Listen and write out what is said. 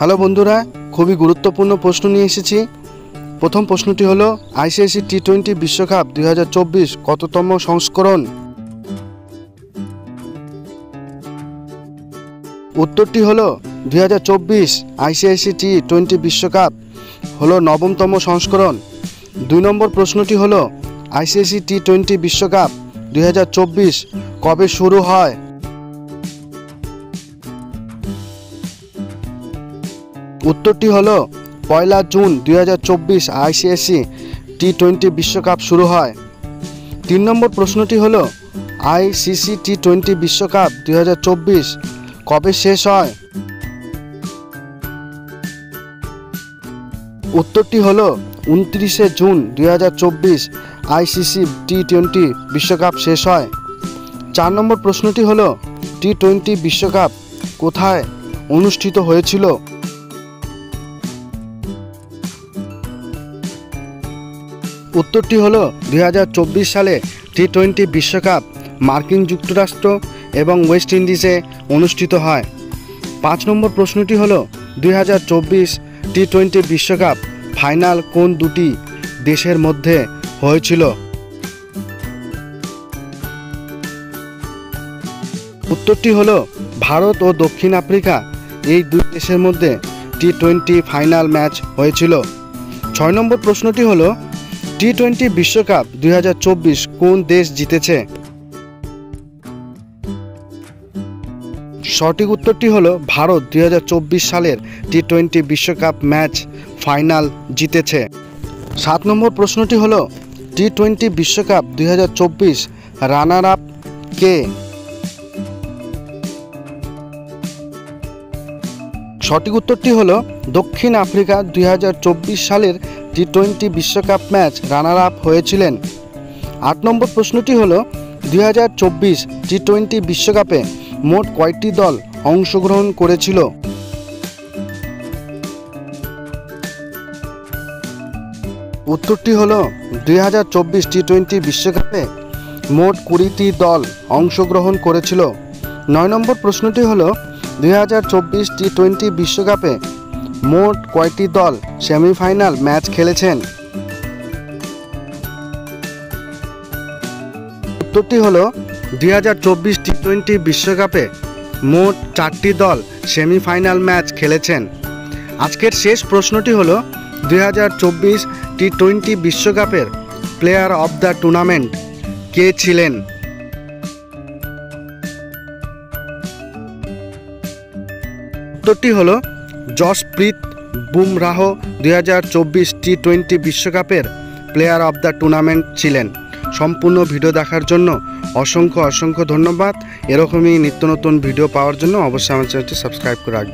Hello বন্ধুরা, খুবই গুরুত্বপূর্ণ প্রশ্ন নিয়ে এসেছি। প্রথম প্রশ্নটি হলো আইসিসি টি-20 বিশ্বকাপ 2024 কততম সংস্করণ? উত্তরটি হলো 2024 আইসিসি টি-20 বিশ্বকাপ হলো 9তম সংস্করণ। 2 নম্বর প্রশ্নটি হলো আইসিসি টি-20 বিশ্বকাপ 2024 কবে শুরু হয়? উত্তরটি হলো 1 জুন 2024 আইসিসি টি-20 বিশ্বকাপ শুরু হয়। 3 নম্বর প্রশ্নটি হলো আইসিসি টি-20 বিশ্বকাপ 2024 কবে শেষ হয়? উত্তরটি হলো 29 জুন 2024 আইসিসি টি-20 বিশ্বকাপ শেষ হয়। 4 নম্বর প্রশ্নটি হলো টি-20 বিশ্বকাপ কোথায় অনুষ্ঠিত হয়েছিল? উত্তরটি হলো 2024 সালে টি-20 বিশ্বকাপ মার্কিন যুক্তরাষ্ট্র এবং ওয়েস্ট ইন্ডিজে অনুষ্ঠিত হয়। 5 নম্বর প্রশ্নটি হলো 2024 টি-20 বিশ্বকাপ ফাইনাল কোন দুটি দেশের মধ্যে হয়েছিল? উত্তরটি হলো ভারত ও দক্ষিণ আফ্রিকা, এই দুই দেশের মধ্যে টি-20 ফাইনাল ম্যাচ হয়েছিল। 6 নম্বর প্রশ্নটি হলো টি-20 বিশ্বকাপ 2024 কোন দেশ জিতেছে? সঠিক উত্তরটি হলো ভারত 2024 সালের টি-20 বিশ্বকাপ ম্যাচ ফাইনাল জিতেছে। 7 নম্বর প্রশ্নটি হলো টি-20 বিশ্বকাপ 2024 রানার আপ কে? সঠিক উত্তরটি হলো দক্ষিণ আফ্রিকা 2024 সালের টি-20 বিশ্বকাপ ম্যাচ রানার আপ হয়েছিলেন। 8 নম্বর প্রশ্নটি হলো 2024 টি-20 বিশ্বকাপে মোট কয়টি দল অংশগ্রহণ করেছিল? উত্তরটি হলো 2024 টি-20 বিশ্বকাপে মোট 20টি দল অংশগ্রহণ করেছিল। 9 নম্বর প্রশ্নটি হলো 2024 টি-20 বিশ্বকাপে মোট কয়টি দল সেমিফাইনাল ম্যাচ খেলেছেন? উত্তরটি হলো 2024 টি-20 বিশ্বকাপে মোট 4টি দল সেমিফাইনাল ম্যাচ খেলেছেন। আজকের শেষ প্রশ্নটি হলো 2024 টি-20 বিশ্বকাপের প্লেয়ার অব দ্য টুর্নামেন্ট কে ছিলেন? উত্তরটি হলো জসপ্রীত বুমরাহ 2024 টি-20 বিশ্বকাপের প্লেয়ার অব দ্য টুর্নামেন্ট ছিলেন। সম্পূর্ণ ভিডিও দেখার জন্য অসংখ্য ধন্যবাদ। এরকমই নিত্য নতুন ভিডিও পাওয়ার জন্য অবশ্যই আমার চ্যানেলটি সাবস্ক্রাইব করে রাখবেন।